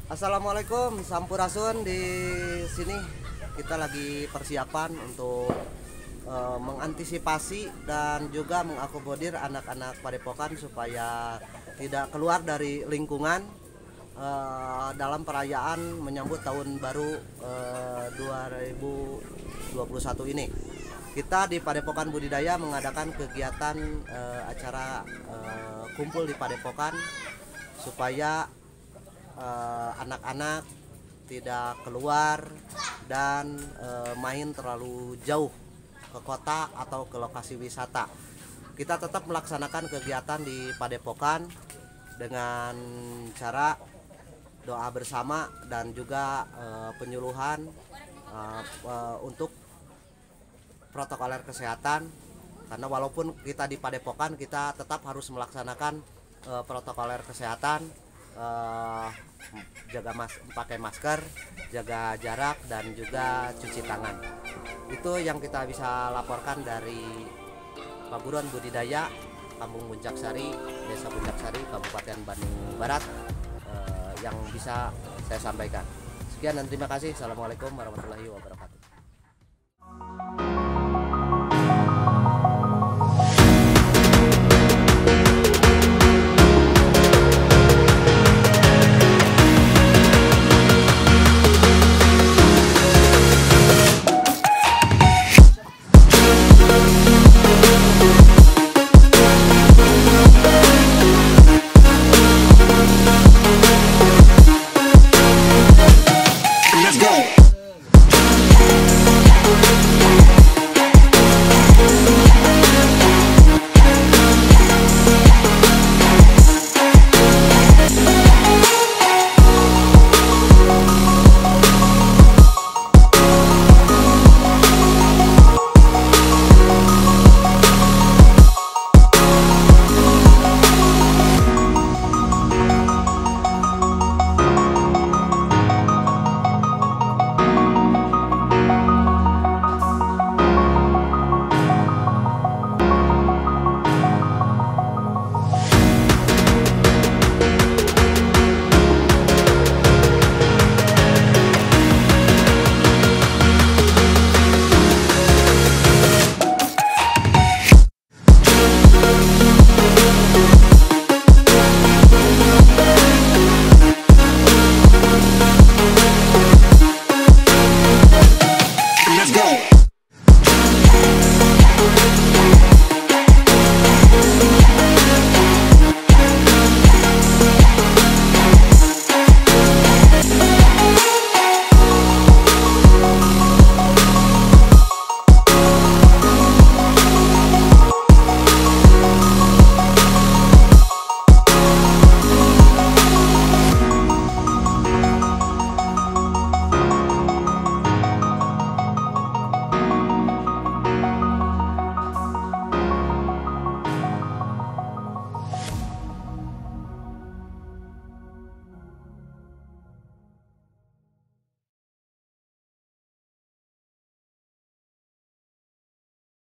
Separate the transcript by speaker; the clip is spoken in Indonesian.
Speaker 1: Assalamualaikum, Sampurasun. Di sini kita lagi persiapan untuk mengantisipasi dan juga mengakomodir anak-anak Padepokan supaya tidak keluar dari lingkungan dalam perayaan menyambut tahun baru 2021 ini. Kita di Padepokan Budidaya mengadakan kegiatan acara kumpul di Padepokan supaya anak-anak tidak keluar dan main terlalu jauh ke kota atau ke lokasi wisata. Kita tetap melaksanakan kegiatan di Padepokan dengan cara doa bersama dan juga penyuluhan untuk protokoler kesehatan, karena walaupun kita di Padepokan kita tetap harus melaksanakan protokoler kesehatan, pakai masker, jaga jarak dan juga cuci tangan. Itu yang kita bisa laporkan dari Paguron Budidaya Kampung Puncak Sari, Desa Puncak Sari, Kabupaten Bandung Barat, yang bisa saya sampaikan. Sekian dan terima kasih. Assalamualaikum warahmatullahi wabarakatuh.